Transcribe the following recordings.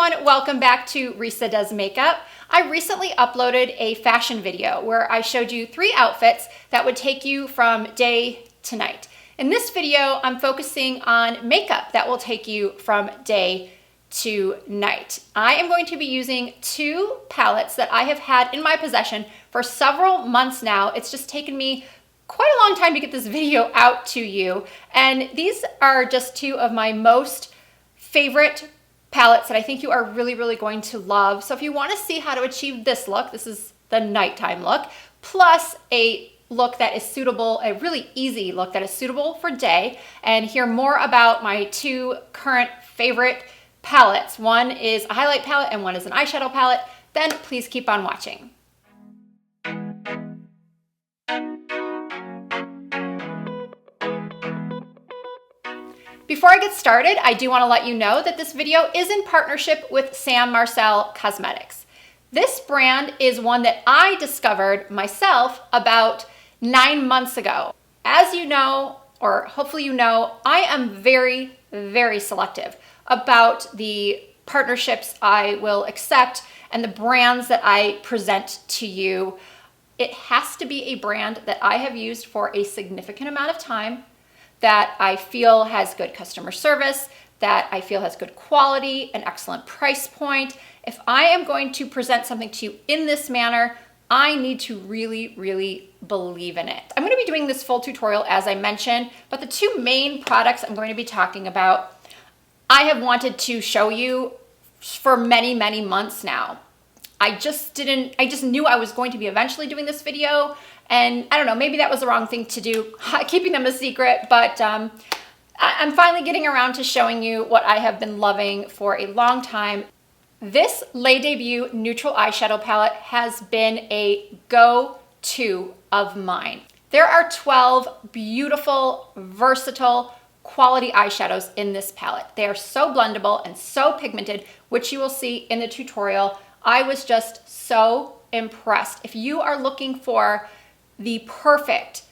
everyone, welcome back to Risa Does Makeup. I recently uploaded a fashion video where I showed you 3 outfits that would take you from day to night. In this video, I'm focusing on makeup that will take you from day to night. I am going to be using 2 palettes that I have had in my possession for several months now. It's just taken me quite a long time to get this video out to you. And these are just 2 of my most favorite palettes that I think you are really going to love. So if you want to see how to achieve this look, this is the nighttime look, plus a look that is suitable, a really easy look that is suitable for day, and hear more about my 2 current favorite palettes. One is a highlight palette and one is an eyeshadow palette. Then please keep on watching. Before I get started, I do want to let you know that this video is in partnership with Sam Marcel Cosmetics. This brand is one that I discovered myself about 9 months ago. As you know, or hopefully you know, I am very selective about the partnerships I will accept and the brands that I present to you. It has to be a brand that I have used for a significant amount of time, that I feel has good customer service, that I feel has good quality, an excellent price point. If I am going to present something to you in this manner, I need to really believe in it. I'm going to be doing this full tutorial as I mentioned, but the 2 main products I'm going to be talking about, I have wanted to show you for many months now. I just knew I was going to be eventually doing this video, and I don't know, maybe that was the wrong thing to do, keeping them a secret, but I'm finally getting around to showing you what I have been loving for a long time. This Le Debut Neutral Eyeshadow Palette has been a go-to of mine. There are 12 beautiful, versatile, quality eyeshadows in this palette. They are so blendable and so pigmented, which you will see in the tutorial. I was just so impressed. If you are looking for the perfect,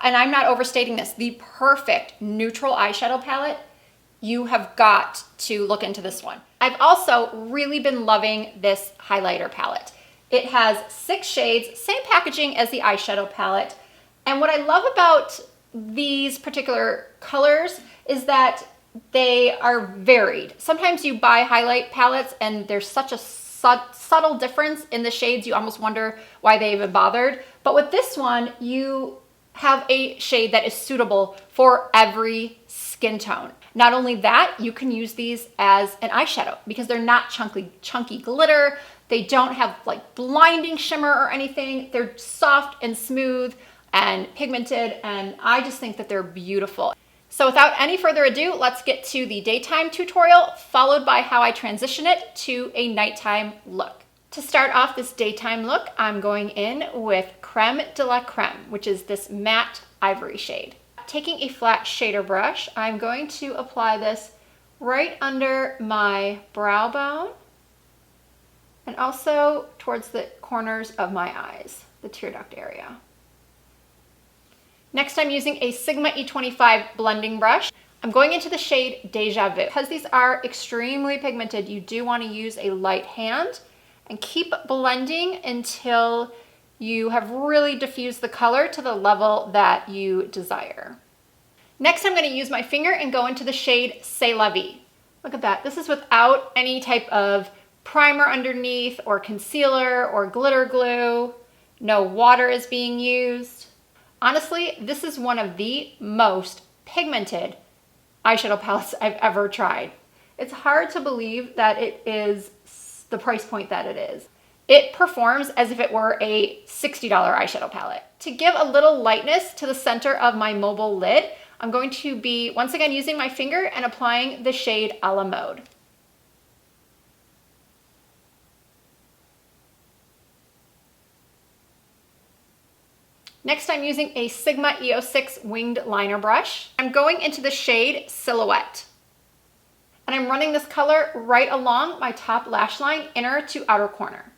and I'm not overstating this, the perfect neutral eyeshadow palette, you have got to look into this one. I've also really been loving this highlighter palette. It has 6 shades, same packaging as the eyeshadow palette. And what I love about these particular colors is that they are varied. Sometimes you buy highlight palettes and there's such a subtle difference in the shades, you almost wonder why they even bothered. But with this one, you have a shade that is suitable for every skin tone. Not only that, you can use these as an eyeshadow because they're not chunky glitter. They don't have like blinding shimmer or anything. They're soft and smooth and pigmented, and I just think that they're beautiful. So without any further ado, let's get to the daytime tutorial, followed by how I transition it to a nighttime look. To start off this daytime look, I'm going in with Creme de la Creme, which is this matte ivory shade. Taking a flat shader brush, I'm going to apply this right under my brow bone and also towards the corners of my eyes, the tear duct area. Next, I'm using a Sigma E25 blending brush. I'm going into the shade Deja Vu. Because these are extremely pigmented, you do want to use a light hand and keep blending until you have really diffused the color to the level that you desire. Next, I'm going to use my finger and go into the shade C'est La Vie. Look at that. This is without any type of primer underneath or concealer or glitter glue. No water is being used. Honestly, this is one of the most pigmented eyeshadow palettes I've ever tried. It's hard to believe that it is the price point that it is. It performs as if it were a $60 eyeshadow palette. To give a little lightness to the center of my mobile lid, I'm going to be, once again, using my finger and applying the shade A La Mode. Next, I'm using a Sigma EO6 winged liner brush. I'm going into the shade Silhouette. And I'm running this color right along my top lash line, inner to outer corner.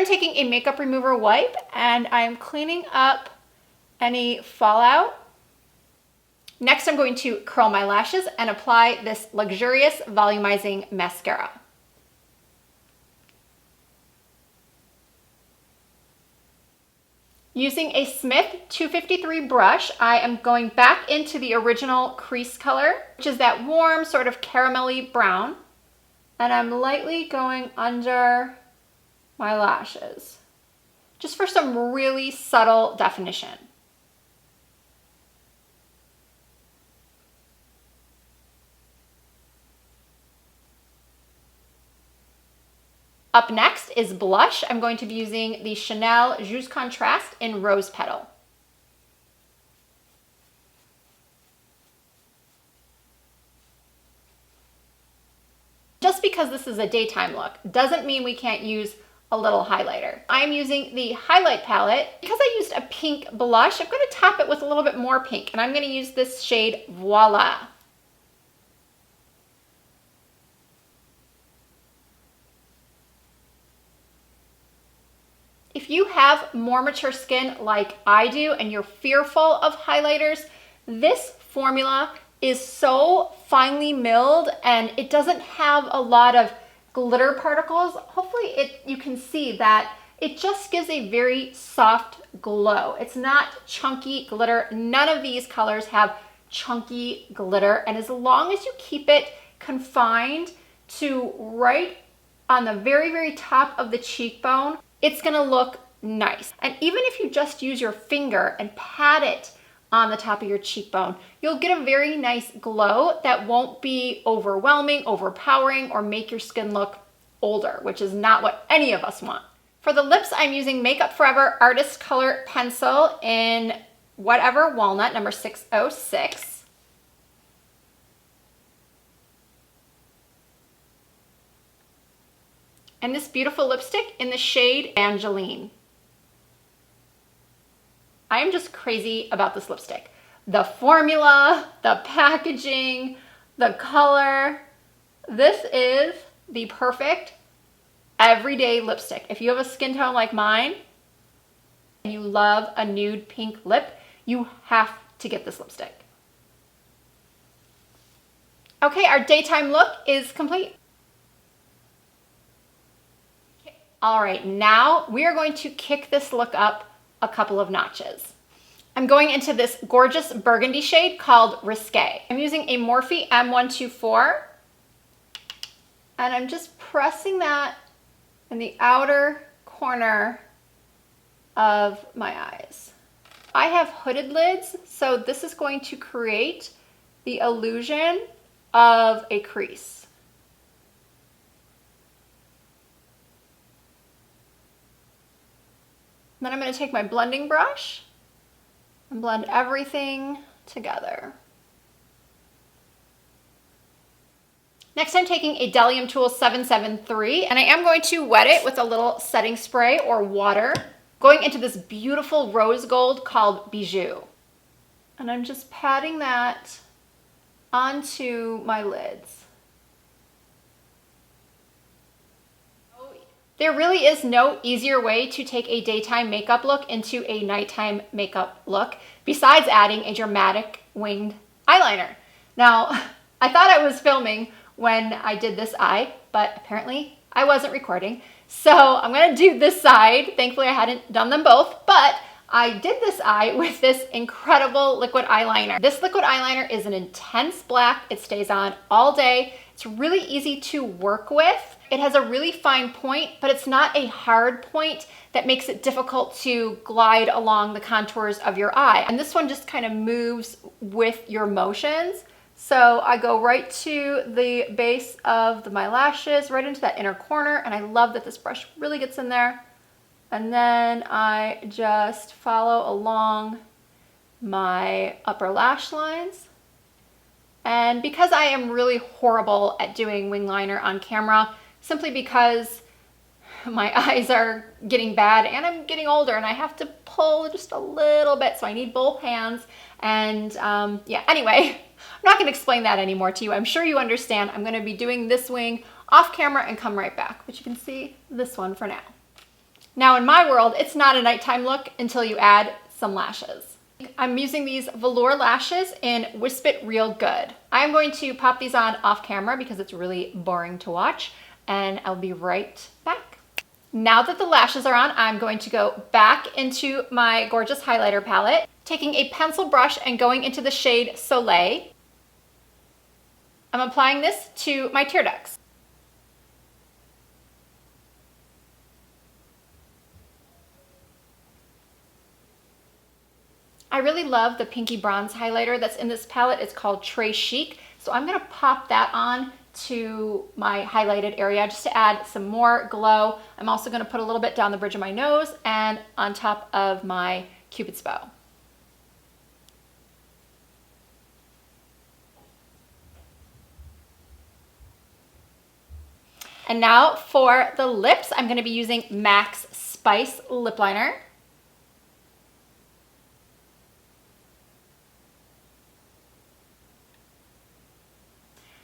taking a makeup remover wipe and I'm cleaning up any fallout. Next, I'm going to curl my lashes and apply this luxurious volumizing mascara. Using a Smith 253 brush, I am going back into the original crease color, which is that warm sort of caramelly brown. And I'm lightly going under my lashes, just for some really subtle definition. Up next is blush. I'm going to be using the Chanel Jus Contrast in Rose Petal. Just because this is a daytime look doesn't mean we can't use a little highlighter. I'm using the highlight palette. Because I used a pink blush, I'm going to top it with a little bit more pink, and I'm going to use this shade Voila. If you have more mature skin like I do and you're fearful of highlighters, this formula is so finely milled and it doesn't have a lot of glitter particles. Hopefully you can see that it just gives a very soft glow. It's not chunky glitter. None of these colors have chunky glitter. And as long as you keep it confined to right on the very, very top of the cheekbone, it's gonna look nice. And even if you just use your finger and pat it on the top of your cheekbone, you'll get a very nice glow that won't be overwhelming, overpowering, or make your skin look older, which is not what any of us want. For the lips, I'm using Makeup Forever Artist Color Pencil in Whatever Walnut, number 606. And this beautiful lipstick in the shade Angeline. I am just crazy about this lipstick. The formula, the packaging, the color. This is the perfect everyday lipstick. If you have a skin tone like mine and you love a nude pink lip, you have to get this lipstick. Okay, our daytime look is complete. All right, now we are going to kick this look up a couple of notches. I'm going into this gorgeous burgundy shade called Risque. I'm using a Morphe M124, and I'm just pressing that in the outer corner of my eyes. I have hooded lids, so this is going to create the illusion of a crease. Then I'm going to take my blending brush and blend everything together. Next, I'm taking a Delium Tool 773, and I am going to wet it with a little setting spray or water, going into this beautiful rose gold called Bijou. And I'm just patting that onto my lids. There really is no easier way to take a daytime makeup look into a nighttime makeup look besides adding a dramatic winged eyeliner. Now, I thought I was filming when I did this eye, but apparently I wasn't recording. So I'm gonna do this side. Thankfully I hadn't done them both, but I did this eye with this incredible liquid eyeliner. This liquid eyeliner is an intense black. It stays on all day. It's really easy to work with. It has a really fine point, but it's not a hard point that makes it difficult to glide along the contours of your eye. And this one just kind of moves with your motions. So I go right to the base of my lashes, right into that inner corner, and I love that this brush really gets in there. And then I just follow along my upper lash lines. And because I am really horrible at doing wing liner on camera, simply because my eyes are getting bad and I'm getting older and I have to pull just a little bit, so I need both hands. And yeah, anyway, I'm not going to explain that anymore to you. I'm sure you understand. I'm going to be doing this wing off camera and come right back, but you can see this one for now. Now in my world, it's not a nighttime look until you add some lashes. I'm using these velour lashes in Wisp It Real Good. I'm going to pop these on off camera because it's really boring to watch, and I'll be right back. Now that the lashes are on, I'm going to go back into my gorgeous highlighter palette, taking a pencil brush and going into the shade Soleil. I'm applying this to my tear ducts. I really love the pinky bronze highlighter that's in this palette. It's called Très Chic. So I'm gonna pop that on to my highlighted area just to add some more glow. I'm also gonna put a little bit down the bridge of my nose and on top of my Cupid's bow. And now for the lips, I'm gonna be using MAC's Spice Lip Liner.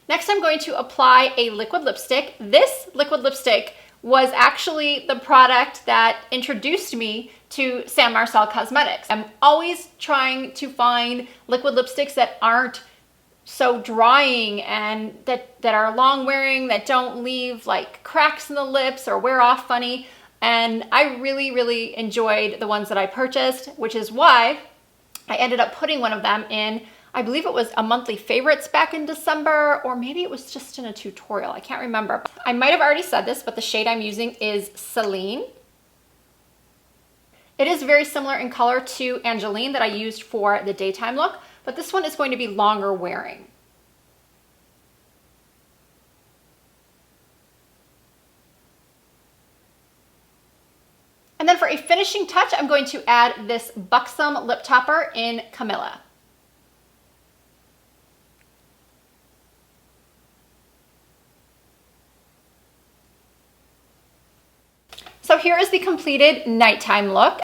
Next, I'm going to apply a liquid lipstick. This liquid lipstick was actually the product that introduced me to Sam Marcel Cosmetics. I'm always trying to find liquid lipsticks that aren't so drying and that are long wearing, that don't leave like cracks in the lips or wear off funny. And I really enjoyed the ones that I purchased, which is why I ended up putting one of them in, I believe it was a monthly favorites back in December, or maybe it was just in a tutorial. I can't remember. I might have already said this, but the shade I'm using is Celine. It is very similar in color to Angeline that I used for the daytime look, but this one is going to be longer wearing. And then for a finishing touch, I'm going to add this Buxom lip topper in Camilla. So here is the completed nighttime look.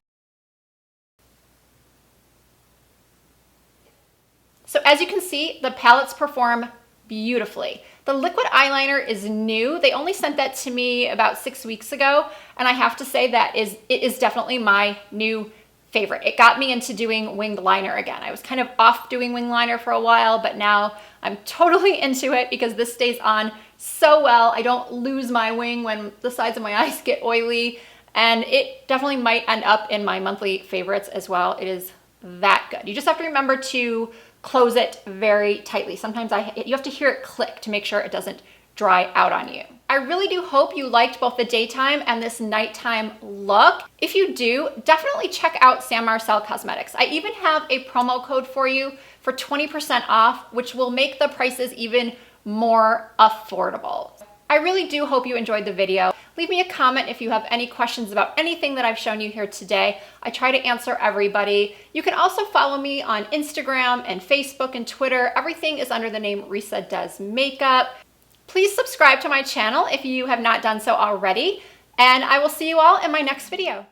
So as you can see, the palettes perform beautifully. The liquid eyeliner is new. They only sent that to me about 6 weeks ago, and I have to say that it is definitely my new favorite. It got me into doing winged liner again. I was kind of off doing winged liner for a while, but now I'm totally into it because this stays on so well. I don't lose my wing when the sides of my eyes get oily, and it definitely might end up in my monthly favorites as well. It is that good. You just have to remember to close it very tightly. Sometimes you have to hear it click to make sure it doesn't dry out on you. I really do hope you liked both the daytime and this nighttime look. If you do, definitely check out Sam Marcel Cosmetics. I even have a promo code for you for 20% off, which will make the prices even more affordable. I really do hope you enjoyed the video. Leave me a comment if you have any questions about anything that I've shown you here today. I try to answer everybody. You can also follow me on Instagram and Facebook and Twitter. Everything is under the name Risa Does Makeup. Please subscribe to my channel if you have not done so already, and I will see you all in my next video.